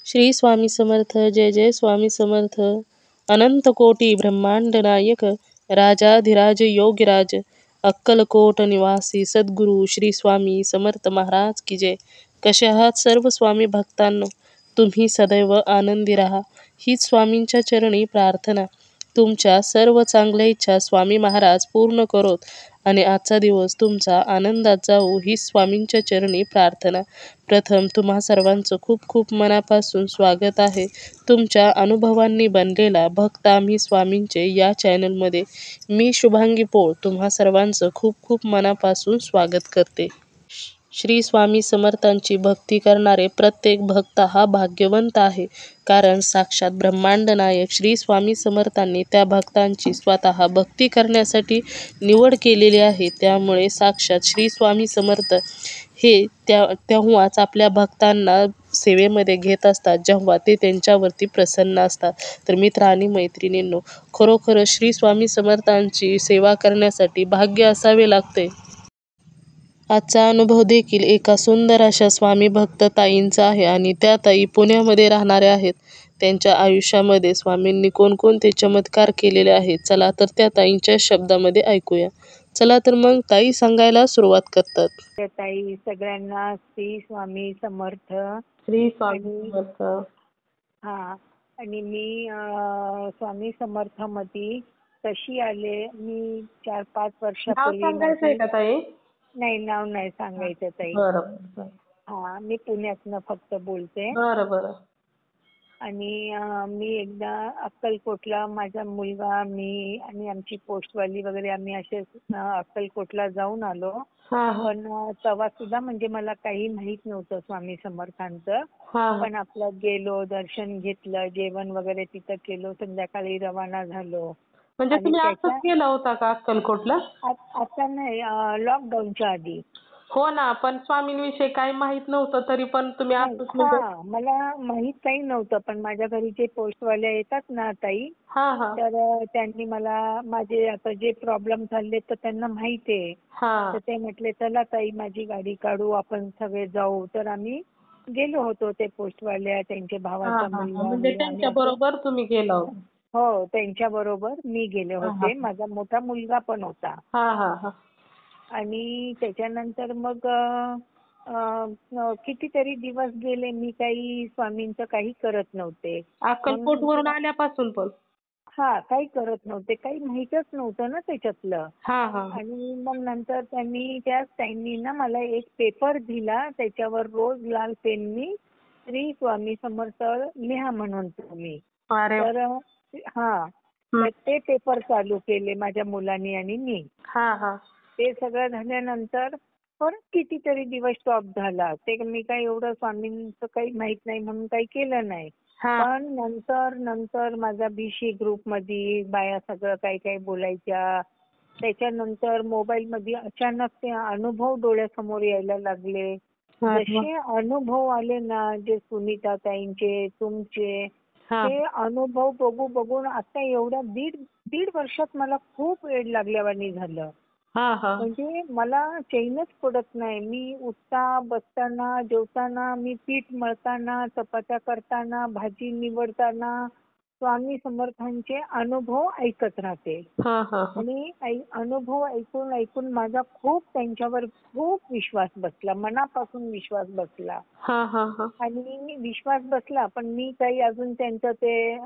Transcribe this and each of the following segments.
श्री स्वामी समर्थ. जय जय स्वामी समर्थ. अनंत कोटी ब्रह्मांड नायक राजाधिराज योगीराज अक्कलकोट निवासी सद्गुरू श्री स्वामी समर्थ महाराज की जय. कसे आहात सर्व स्वामी भक्तांनो? तुम्ही सदैव आनंदी राहा हीच स्वामींच्या चरणी प्रार्थना. तुमच्या सर्व चांगल्या इच्छा स्वामी महाराज पूर्ण करोत आणि आजचा दिवस तुमचा आनंदात जाऊ ही स्वामींच्या चरणी प्रार्थना. प्रथम तुम्हा सर्वांचं खूप खूप मनापासून स्वागत आहे. तुमच्या अनुभवांनी बनलेला भक्त आम्ही स्वामींचे या चॅनलमध्ये मी शुभांगी पोळ तुम्हा सर्वांचं खूप खूप मनापासून स्वागत करते. श्री स्वामी समर्थांची भक्ती करणारे प्रत्येक भक्त हा भाग्यवंत आहे, कारण साक्षात ब्रह्मांड नायक श्री स्वामी समर्थांनी त्या भक्तांची स्वतः भक्ती करण्यासाठी निवड केलेली आहे. त्यामुळे साक्षात श्री स्वामी समर्थ हे तेव्हाच आपल्या भक्तांना सेवेमध्ये घेत असतात जेव्हा ते त्यांच्यावरती प्रसन्न असतात. तर मित्र आणि मैत्रिणींनो, खरोखर श्री स्वामी समर्थांची सेवा करण्यासाठी भाग्य असावे लागते. आजचा अनुभव देखील एका सुंदर अशा स्वामी भक्त ताईंचा आहे आणि त्या ताई पुण्यामध्ये राहणाऱ्या आहेत. त्यांच्या आयुष्यामध्ये स्वामींनी कोणकोणते चमत्कार केलेले आहेत, चला तर त्या ताईंच्या शब्दामध्ये ऐकूया. चला तर मग ताई सांगायला सुरुवात करतात. ताई सगळ्यांना श्री स्वामी समर्थ. श्री स्वामी समर्थ. हा, आणि मी स्वामी समर्थामध्ये कशी आले, मी 4-5 वर्षापूर्वी. नाही, नाव नाही सांगायचं ताई. हा, मी पुण्यातनं फक्त बोलते. आणि मी एकदा अक्कलकोटला, माझा मुलगा, मी आणि आमची पोस्टवाली वगैरे आम्ही असे अक्कलकोटला जाऊन आलो. पण तेव्हा सुद्धा म्हणजे मला काही माहित नव्हतं स्वामी समर्थांचं. पण आपलं गेलो, दर्शन घेतलं, जेवण वगैरे तिथं केलं, संध्याकाळी रवाना झालो. म्हणजे तुम्ही असंच गेला होता का अक्कलकोटला? आता नाही, लॉकडाऊनच्या आधी. हो ना, पण स्वामींविषयी काही माहित नव्हतं तरी पण तुम्ही असंच म्हणजे. मला माहित काही नव्हतं, पण माझ्या घरी जे पोस्टवाल्या येतात ना ताई, तर त्यांनी मला माझे आता जे प्रॉब्लेम झाले तर त्यांना माहिती आहे. तर ते म्हटले चला ताई माझी गाडी काढू, आपण सगळे जाऊ. तर आम्ही गेलो होतो, ते पोस्टवाल्या, त्यांच्या भावाचा मुलगा. म्हणजे त्यांच्या बरोबर तुम्ही गेला होता? हो, त्यांच्या बरोबर मी गेले होते. माझा मोठा मुलगा पण होता. आणि त्याच्यानंतर मग कितीतरी दिवस गेले, मी काही स्वामींचं काही करत नव्हते. अक्कलकोटवरून आल्यापासून पण? काही करत नव्हते, काही माहीतच नव्हतं ना त्याच्यातलं. आणि मग नंतर त्यांनी ना मला एक पेपर दिला, त्याच्यावर रोज लाल पेननी श्री स्वामी समर्थ लिहा म्हणून तुम्ही. तर ते पेपर चालू केले माझ्या मुलांनी आणि मी. ते सगळं झाल्यानंतर परत कितीतरी दिवस स्टॉप झाला. ते मी काही एवढं स्वामींचं काही माहित नाही म्हणून काही केलं नाही. पण नंतर माझा BC ग्रुपमध्ये बाया सगळं काही काही बोलायच्या. त्याच्यानंतर मोबाईलमध्ये अचानक ते अनुभव डोळ्यासमोर यायला लागले. जसे अनुभव आले ना, जे सुनीता ताईंचे, तुमचे, ते अनुभव बघून आता एवढ्या दीड वर्षात मला खूप वेळ लागल्यावानी झालं. म्हणजे मला चैनच पडत नाही. मी उठता, बसताना, जेवताना, मी पीठ मळताना, चपात्या करताना, भाजी निवडताना स्वामी समर्थांचे अनुभव ऐकत राहते. आणि अनुभव ऐकून माझा खूप त्यांच्यावर खूप विश्वास बसला, मनापासून विश्वास बसला. आणि विश्वास बसला, पण मी काही अजून त्यांचं ते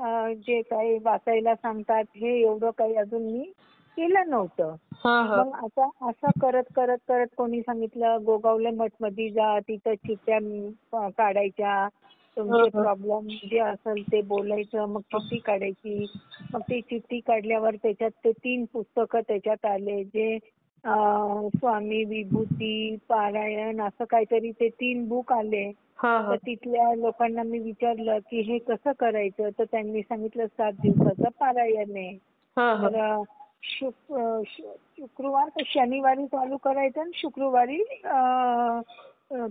जे काही वाचायला सांगतात हे एवढं काही अजून मी केलं नव्हतं. मग आता असं करत कोणी सांगितलं गोगावले मठमध्ये जा, तिथं चिठ्ठ्या काढायच्या, तुमचे प्रॉब्लेम जे असेल ते बोलायचं, मग चिठ्ठी काढायची. मग ती चिठ्ठी काढल्यावर त्याच्यात ते 3 पुस्तकं त्याच्यात आले, जे स्वामी विभूती पारायण असं काहीतरी ते 3 बुक आले. तर तिथल्या लोकांना मी विचारलं की हे कसं करायचं, तर त्यांनी सांगितलं 7 दिवसाचं पारायण आहे. तर शुक्रवार तर शनिवारी चालू करायचं आणि शुक्रवारी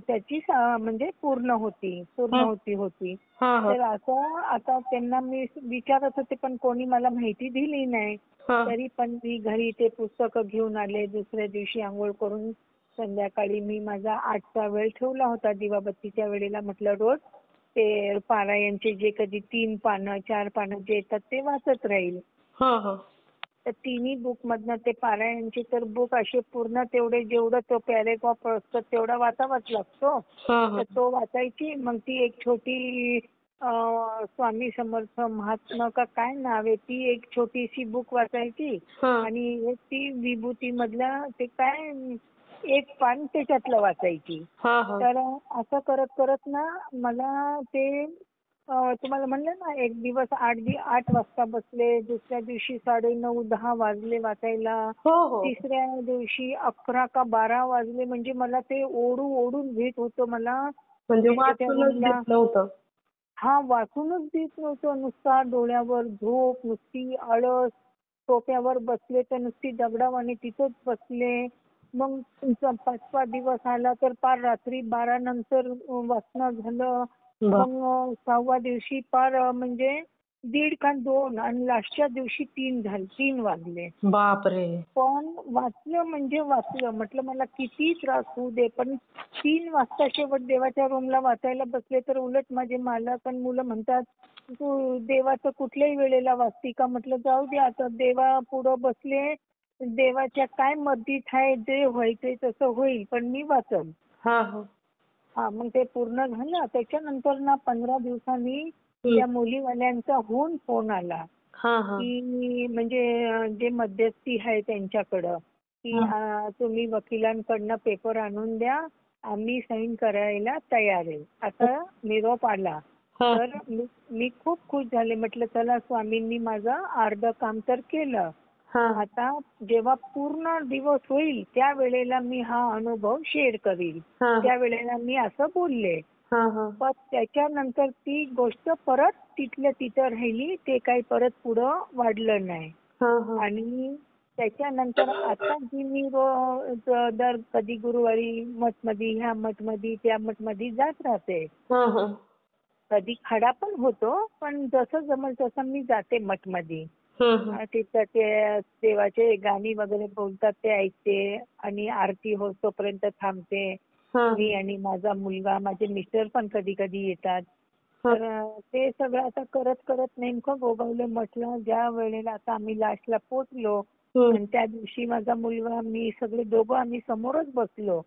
त्याची म्हणजे पूर्णहोती होती. तर असं आता त्यांना मी विचारत होते, पण कोणी मला माहिती दिली नाही. तरी पण मी घरी ते पुस्तकं घेऊन आले. दुसऱ्या दिवशी आंघोळ करून संध्याकाळी मी माझा 8चा वेळ ठेवला होता दिवाबत्तीच्या वेळेला. म्हटलं रोज ते पारायणचे जे कधी 3 पानं 4 पानं जे येतात ते वाचत राहील. तर तिन्ही बुक मधनं ते पारायणचे तर बुक असे पूर्ण तेवढे जेवढं तो पॅरेग्राफ असतो तेवढा वाचावाच लागतो. तर तो वाचायची. मग ती एक छोटी स्वामी समर्थ महात्मा का काय नाव आहे ती एक छोटीशी बुक वाचायची. आणि ती विभूती मधला ते काय एक पान त्याच्यातलं वाचायची. तर असं करत करत ना मला ते तुम्हाला म्हणलं ना एक दिवस 8 वाजता बसले, दुसऱ्या दिवशी 9:30-10 वाजले वाचायला, तिसऱ्या दिवशी 11 का 12 वाजले. म्हणजे मला ते ओढून घेत होतं मला. म्हणजे वाचूनच देत नव्हतं. वाचूनच देत नव्हतं. नुसता डोळ्यावर झोप, नुसती आळस, सोफ्यावर बसले तर नुसती दगडावाने तिथंच बसले. मग तुमचा 5वा दिवस आला तर पार रात्री 12 नंतर वाचणं झालं. मग 6व्या दिवशी पार म्हणजे 1:30 का 2 आणि लास्टच्या दिवशी 3 वाजले. बापरे. पण वाचलं म्हणजे वाचलं. म्हटलं मला किती त्रास होऊ दे पण 3 वाजता शेवट देवाच्या रूमला वाचायला बसले तर उलट माझे मालक आणि मुलं म्हणतात तू देवाचं कुठल्याही वेळेला वाचती का. म्हटलं जाऊ दे आता देवा पुढं बसले. देवाच्या काय मर्जीत आहे जे व्हायचंय तसं होईल पण मी वाचन. मग ते पूर्ण झालं. त्याच्यानंतर ना 15 दिवसांनी त्या मुलीवाल्यांचा फोन आला की म्हणजे जे मध्यस्थी आहे त्यांच्याकडं की तुम्ही वकिलांकडनं पेपर आणून द्या, आम्ही साईन करायला तयार आहे. आता निरोप आला. तर मी खूप खुश झाले. म्हटलं चला स्वामींनी माझं अर्ध काम तर केलं. आता जेव्हा पूर्ण दिवस होईल त्यावेळेला मी हा अनुभव शेअर करील. त्यावेळेला मी असं बोलले. पण त्याच्यानंतर ती गोष्ट परत तिथल्या तिथं राहिली. ते काही परत पुढं वाढलं नाही. आणि त्याच्यानंतर आता जी मी दर कधी गुरुवारी मठमध्ये ह्या मठमध्ये त्या मठमध्ये जात राहते. कधी खडा पण होतो पण जसं जमल तसं मी जाते मठमध्ये. तिथं ते देवाचे गाणी वगैरे बोलतात ते ऐकते आणि आरती होत तोपर्यंत थांबते. मी आणि माझा मुलगा, माझे मिस्टर पण कधी कधी येतात. तर ते सगळं आता करत करत नेमकं गोगावले म्हटलं ज्या वेळेला आता आम्ही लास्टला पोहोचलो आणि त्या दिवशी माझा मुलगा मी सगळे दोघं आम्ही समोरच बसलो.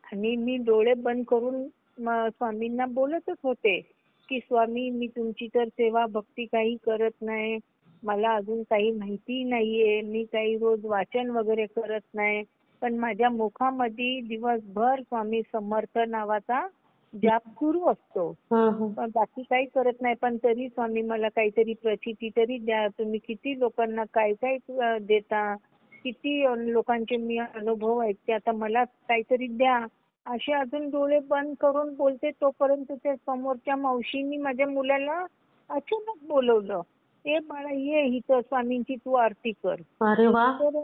आणि मी डोळे बंद करून स्वामींना बोलतच होते की स्वामी मी तुमची तर सेवा भक्ती काही करत नाही. मला अजून काही माहिती नाहीये. मी काही रोज वाचन वगैरे करत नाही. पण माझ्या मुखामध्ये दिवसभर स्वामी समर्थ नावाचा जाप सुरू असतो. पण बाकी काही करत नाही. पण तरी स्वामी मला काहीतरी प्रचिती तरी द्या. तुम्ही किती लोकांना काय काय देता, किती लोकांचे मी अनुभव ऐकते. आता मला काहीतरी द्या. असे अजून डोळे बंद करून बोलते तोपर्यंत त्या समोरच्या मावशींनी माझ्या मुलाला अचानक बोलवलं. ए बाळा ये इथं स्वामींची तू आरती कर. अरे वा. तर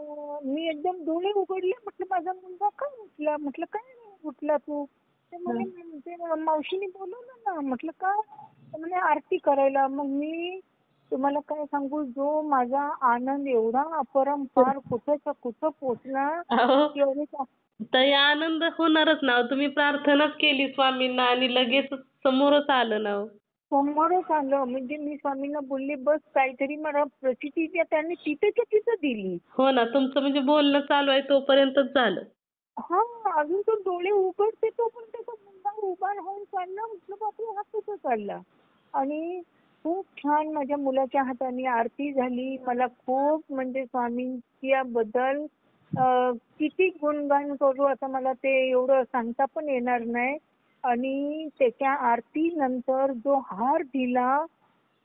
मी एकदम डोळे उघडले. म्हटलं माझा मुलगा काय उठला. म्हटलं काय उठला तू. ते म्हणे मावशीने बोलवलं ना. म्हटलं काय. म्हणे आरती करायला. मग मी तुम्हाला काय सांगू जो माझा आनंद एवढा अपरंपार कुठं पोचला. ताई आनंद होणारच ना. तुम्ही प्रार्थनाच केली स्वामींना आणि लगेच समोरच आलं ना. समोरच आलं. म्हणजे मी स्वामींना बोलले बस काहीतरी मला प्रचिती द्या. त्यांनी तिथेच्या तिथं दिली. हो ना. तुमचं म्हणजे बोलणं चालू आहे तोपर्यंतच झालं. अजून तो डोळे उघडते तो पण त्याचा मुलगा उभा राहून चालला. म्हटलं बापरे हा कसं चालला. आणि खूप छान माझ्या मुलाच्या हाताने आरती झाली. मला खूप म्हणजे स्वामींच्या बद्दल किती गुणगान करू आता मला ते एवढं सांगता पण येणार नाही. आणि त्याच्या आरती नंतर जो हार दिला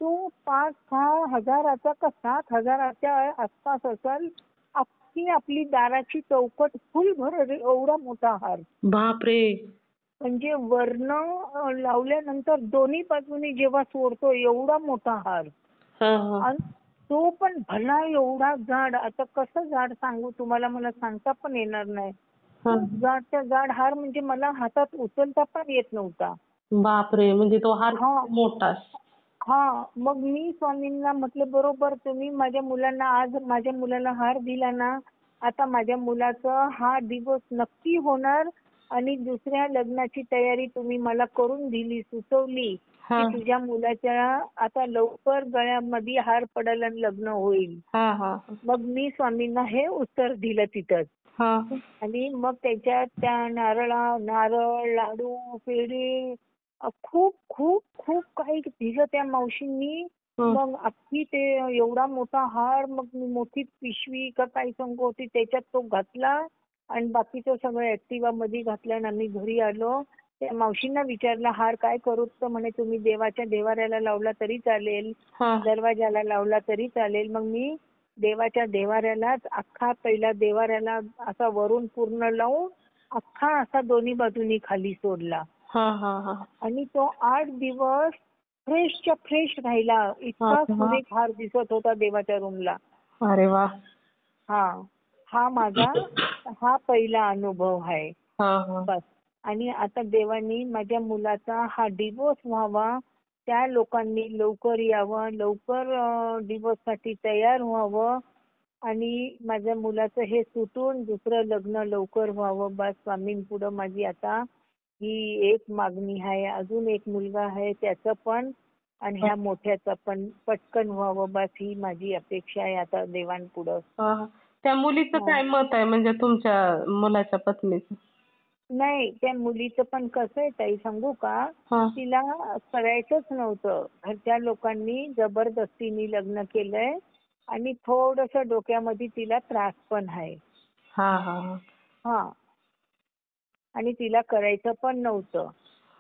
तो 5-6 हजाराचा का 7 हजाराच्या आसपास असेल. अख्खी आपली दाराची चौकट फुल भर एवढा मोठा हार. बापरे. म्हणजे वर्ण लावल्यानंतर दोन्ही बाजूनी जेव्हा सोडतो एवढा मोठा हार. आणि तो पण भला एवढा जाड. आता कसं जाड सांगू तुम्हाला मला सांगता पण येणार नाही. जाडच्या जाड हार म्हणजे मला हातात उचलता पण येत नव्हता. बापरे. म्हणजे तो हार मोठा. मग मी स्वामींना म्हटलं बरोबर तुम्ही माझ्या मुलांना आज माझ्या मुलाला हार दिला ना. आता माझ्या मुलाचा हा दिवस नक्की होणार आणि दुसऱ्या लग्नाची तयारी तुम्ही मला करून दिली, सुचवली की तुझ्या मुलाच्या आता लवकर गळ्यामध्ये हार पडेल आणि लग्न होईल. मग मी स्वामींना हे उत्तर दिलं तिथंच. आणि मग त्याच्यात त्या नारळ, लाडू, पेढे खूप खूप खूप काही दिलं त्या मावशींनी. मग अख्खी ते एवढा मोठा हार, मग मोठी पिशवी का काही संग होती त्याच्यात तो घातला आणि बाकीचं सगळं ऍक्टिव्हा मध्ये घातलं आणि आम्ही घरी आलो. त्या मावशींना विचारलं हार काय करू, तर म्हणे तुम्ही देवाच्या देवाऱ्याला लावला तरी चालेल, दरवाजाला लावला तरी चालेल. मग मी देवाच्या देवाऱ्यालाच अख्खा पहिला देवाऱ्याला असा वरून पूर्ण लावून अख्खा असा दोन्ही बाजूनी खाली सोडला. आणि तो 8 दिवस फ्रेशच्या फ्रेश राहिला. इतका सुरेख हार दिसत होता देवाच्या रूमला. अरे वा. हा माझा पहिला अनुभव आहे. बस. आणि आता देवानी माझ्या मुलाचा हा डिवोर्स व्हावा, त्या लोकांनी लवकर यावं, लवकर डिवोर्स साठी तयार व्हावं आणि माझ्या मुलाचं हे सुटून दुसरं लग्न लवकर व्हावं. बस स्वामींपुढं माझी आता ही एक मागणी आहे. अजून एक मुलगा आहे त्याचं पण आणि ह्या मोठ्याचं पण पटकन व्हावं, बस ही माझी अपेक्षा आहे आता देवांपुढं. त्या मुलीचं काय मत आहे, म्हणजे तुमच्या मुलाच्या पत्नीचं? नाही, त्या मुलीचं पण कसं आहे ताई सांगू का, तिला करायचंच नव्हतं. घरच्या लोकांनी जबरदस्तीने लग्न केलंय आणि थोडंसं डोक्यामध्ये तिला त्रास पण आहे. आणि तिला करायचं पण नव्हतं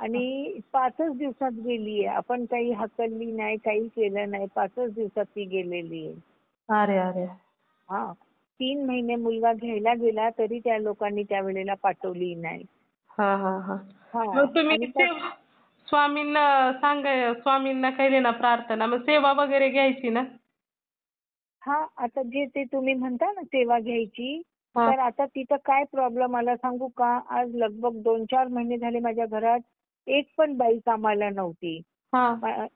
आणि 5च दिवसात गेलीये. आपण काही हकलली नाही, काही केलं नाही. 5च दिवसात ती गेलेली आहे. अरे अरे. 3 महिने मुलगा घ्यायला गेला तरी त्या लोकांनी त्यावेळेला पाठवली नाही. मग तुम्ही स्वामींना केली ना प्रार्थना, मग सेवा वगैरे घ्यायची ना? आता जे ते तुम्ही म्हणता ना सेवा घ्यायची, तर आता तिथं काय प्रॉब्लेम आला सांगू का, आज लगभग 2-4 महिने झाले माझ्या घरात एक पण बाई कामाला नव्हती.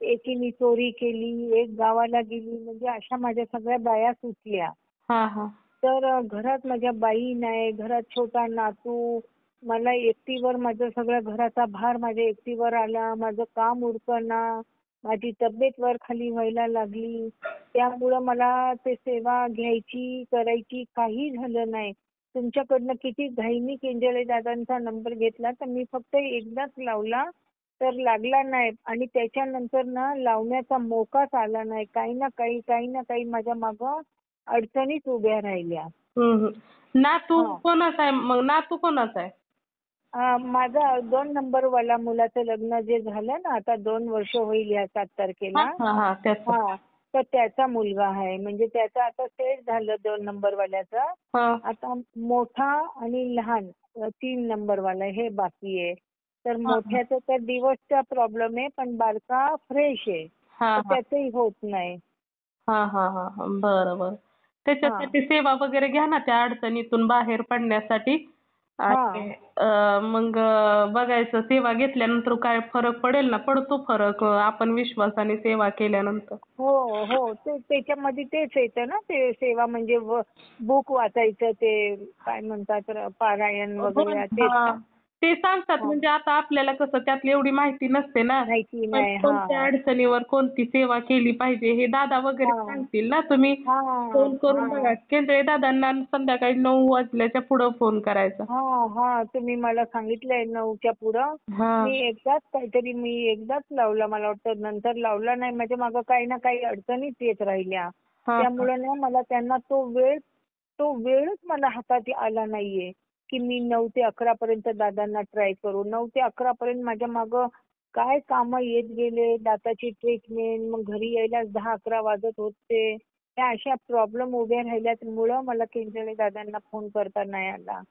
एकीने चोरी केली, एक गावाला गेली, म्हणजे अशा माझ्या सगळ्या बाया सुटल्या. तर घरात माझ्या बाई नाही, घरात छोटा नातू, मला एकटीवर माझं सगळं घराचा भार माझ्या एकटीवर आला. माझं काम उरकना, माझी तब्येत वर खाली व्हायला लागली. त्यामुळं मला ते सेवा घ्यायची, करायची काही झालं नाही. तुमच्याकडनं किती घाईनी केंजळे दादांचा नंबर घेतला, तर मी फक्त एकदाच लावला तर लागला नाही आणि त्याच्यानंतर ना लावण्याचा मोकाच आला नाही. काही ना काही माझ्या मागं अडचणीच उभ्या राहिल्या. नातू कोणाचा आहे मग? नातू कोणाचा आहे? माझा 2 नंबरवाला मुलाचं लग्न जे झालं ना, आता 2 वर्ष होईल या 7 तारखेला. तर त्याचा मुलगा आहे, म्हणजे त्याचं आता सेट झालं 2 नंबरवाल्याचं. आता मोठा आणि लहान 3 नंबरवाला हे बाकी आहे. तर मोठ्याचं तर डिवोर्सचा प्रॉब्लेम आहे, पण बारका फ्रेश आहे, त्याचंही होत नाही. बरोबर. त्याच्यासाठी सेवा वगैरे घ्या ना, त्या अडचणीतून बाहेर पडण्यासाठी. मग बघायचं सेवा घेतल्यानंतर काय फरक पडेल ना, पडतो फरक आपण विश्वासाने सेवा केल्यानंतर. हो त्याच्यामध्ये तेच येतं ना, ते सेवा म्हणजे बुक वाचायचं, ते काय म्हणतात पारायण वगैरे ते सांगतात. म्हणजे आता आपल्याला कसं त्यातली एवढी माहिती नसते ना, माहिती नाही. कोणत्या अडचणीवर कोणती सेवा केली पाहिजे हे दादा वगैरे सांगतील ना. तुम्ही फोन करून बघा केंद्रे दादांना, संध्याकाळी 9 वाजल्याच्या पुढं फोन करायचा. तुम्ही मला सांगितलंय 9च्या पुढं. मी एकदाच लावला, मला वाटतं नंतर लावला नाही. म्हणजे मागं काही ना काही अडचणीच येत राहिल्या. त्यामुळे ना मला त्यांना तो वेळच मला हातात आला नाहीये की मी 9 ते 11 पर्यंत दादांना ट्राय करू. 9 ते 11 पर्यंत माझ्या मागं काय कामं येत गेले, दाताची ट्रीटमेंट, मग घरी यायला 10-11 वाजत होते. त्या अशा प्रॉब्लेम उभ्या राहिल्यामुळं मला केंजळे दादांना फोन करता नाही आला.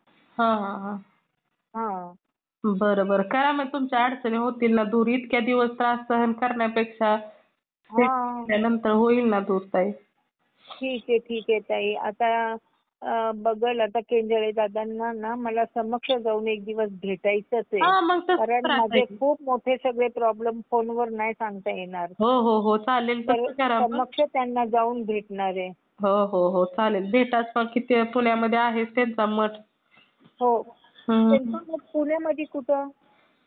बरं. करा मग, तुमच्या अडचणी होतील ना दूर. इतक्या दिवस त्रास सहन करण्यापेक्षा नंतर होईल ना दूर ताई. ठीक आहे ताई. आता बघल आता केंजळे दादांना ना मला समक्ष जाऊन एक दिवस भेटायचंच आहे. कारण माझे खूप मोठे सगळे प्रॉब्लेम फोनवर नाही सांगता येणार. हो चालेल. तर समक्ष त्यांना जाऊन भेटणार आहे. हो चालेल. भेटाच मग. किती पुण्यामध्ये आहे त्यांचा मठ. त्यांचं मठ पुण्यामध्ये कुठं?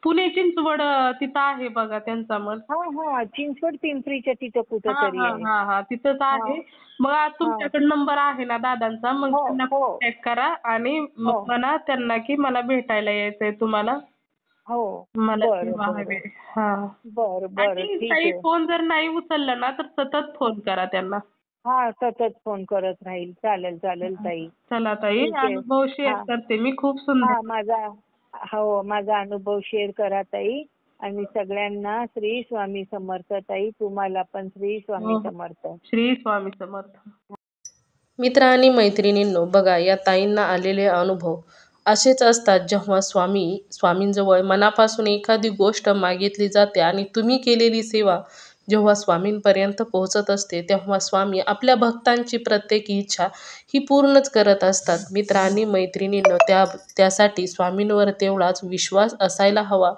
पुणे चिंचवड तिथं आहे बघा त्यांचा मठ. हा चिंचवड पिंपरीच्या तिथं कुठं तरी आहे. हा तिथंच आहे. मग आज तुमच्याकडे नंबर आहे ना दादांचा, मग त्यांना कॉन्टॅक्ट करा आणि मग म्हणा त्यांना की मला भेटायला यायचंय तुम्हाला. मला सेवा हवी. बरं ठीक आहे. फोन जर नाही उचलला ना तर सतत फोन करा त्यांना. सतत फोन करत राहील. चालेल ताई. चला ताई, अनुभव शेअर करते मी. खूप सुंदर. माझा अनुभव शेअर करा ताई. आणि सगळ्यांना श्री स्वामी समर्थ ताई. तुम्हाला पण श्री स्वामी समर्थ. श्री स्वामी समर्थ. मित्र आणि मैत्रिणींनो, बघा या ताईंना आलेले अनुभव असेच असतात. जेव्हा स्वामींजवळ मनापासून एखादी गोष्ट मागितली जाते आणि तुम्ही केलेली सेवा जेव्हा स्वामींपर्यंत पोहोचत असते, तेव्हा स्वामी आपल्या भक्तांची प्रत्येक इच्छा ही पूर्णच करत असतात. मित्र आणि मैत्रिणींनो, त्यासाठी स्वामींवर तेवढाच विश्वास असायला हवा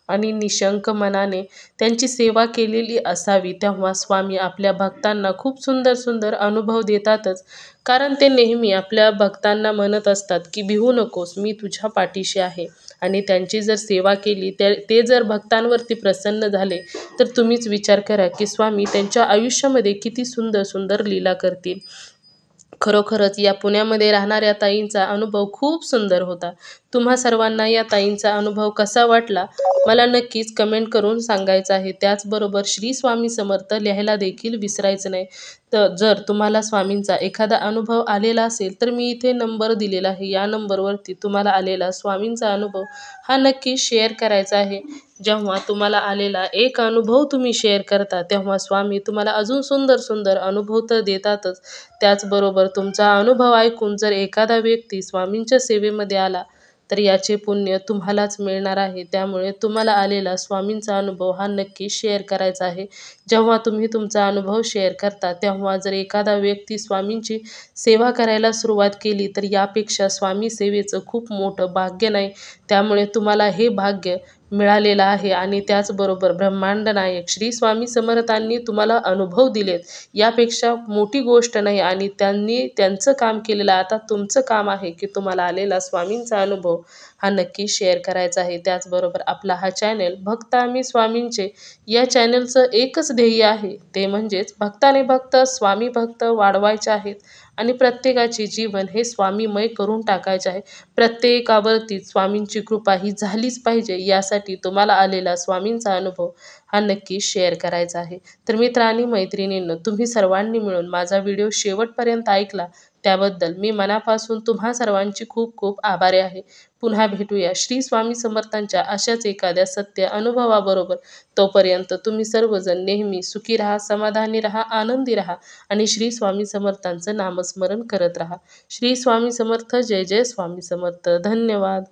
आणि निशंक मनाने त्यांची सेवा केलेली असावी. तेव्हा स्वामी आपल्या भक्तांना खूप सुंदर सुंदर अनुभव देतातच. कारण ते नेहमी आपल्या भक्तांना म्हणत असतात की भिवू नकोस, मी तुझ्या पाठीशी आहे. आणि त्यांची जर सेवा केली, ते जर भक्तांवरती प्रसन्न झाले, तर तुम्हीच विचार करा की स्वामी त्यांच्या आयुष्यामध्ये किती सुंदर सुंदर लीला करतील. खरोखरच या पुण्यामध्ये राहणाऱ्या ताईंचा अनुभव खूप सुंदर होता. तुम्हा सर्वांना या ताईंचा अनुभव कसा वाटला मला नक्कीच कमेंट करून सांगायचं आहे. त्याचबरोबर श्री स्वामी समर्थ लिहायला देखील विसरायचं नाही. तर जर तुम्हाला स्वामींचा एखादा अनुभव आलेला असेल तर मी इथे नंबर दिलेला आहे. या नंबरवरती तुम्हाला आलेला स्वामींचा अनुभव हा नक्की शेअर करायचा आहे. जेव्हा तुम्हाला आलेला एक अनुभव तुम्ही शेअर करता, तेव्हा स्वामी तुम्हाला अजून सुंदर सुंदर अनुभव तर देतातच. त्याचबरोबर तुमचा अनुभव ऐकून जर एखादा व्यक्ती स्वामींच्या सेवेमध्ये आला तर याचे पुण्य तुम्हालाच मिळणार आहे. त्यामुळे तुम्हाला आलेला स्वामींचा अनुभव हा नक्की शेअर करायचा आहे. जेव्हा तुम्ही तुमचा अनुभव शेअर करता, तेव्हा जर एखादा व्यक्ती स्वामींची सेवा करायला सुरुवात केली तर यापेक्षा स्वामी सेवेचं खूप मोठं भाग्य नाही. त्यामुळे तुम्हाला हे भाग्य मिळालेलं आहे. आणि त्याचबरोबर ब्रह्मांड नायक श्री स्वामी समर्थांनी तुम्हाला अनुभव दिलेत, यापेक्षा मोठी गोष्ट नाही. आणि त्यांनी त्यांचं काम केलेलं, आता तुमचं काम आहे की तुम्हाला आलेला स्वामींचा अनुभव हा नक्की शेअर करायचा आहे. त्याचबरोबर आपला हा चॅनल भक्त आम्ही स्वामींचे या चॅनलचं एकच ध्येय आहे, ते म्हणजेच भक्ताने भक्त स्वामी भक्त वाढवायचे आहेत आणि प्रत्येकाचे जीवन हे स्वामीमय करून टाकायचे आहे. प्रत्येकावरती स्वामींची कृपा ही झालीच पाहिजे, यासाठी तुम्हाला आलेला स्वामींचा अनुभव हा नक्की शेअर करायचा आहे. तर मित्र आणि मैत्रिणींनो, तुम्ही सर्वांनी मिळून माझा व्हिडिओ शेवटपर्यंत ऐकला त्याबद्दल मी मनापासून तुम्हा सर्वांची खूप खूप आभारी आहे. पुन्हा भेटूया श्री स्वामी समर्थांच्या अशाच एखाद्या सत्य अनुभवाबरोबर. तोपर्यंत तुम्ही सर्वजण नेहमी सुखी राहा, समाधानी राहा, आनंदी राहा आणि श्री स्वामी समर्थांचं नामस्मरण करत राहा. श्री स्वामी समर्थ. जय जय स्वामी समर्थ. धन्यवाद.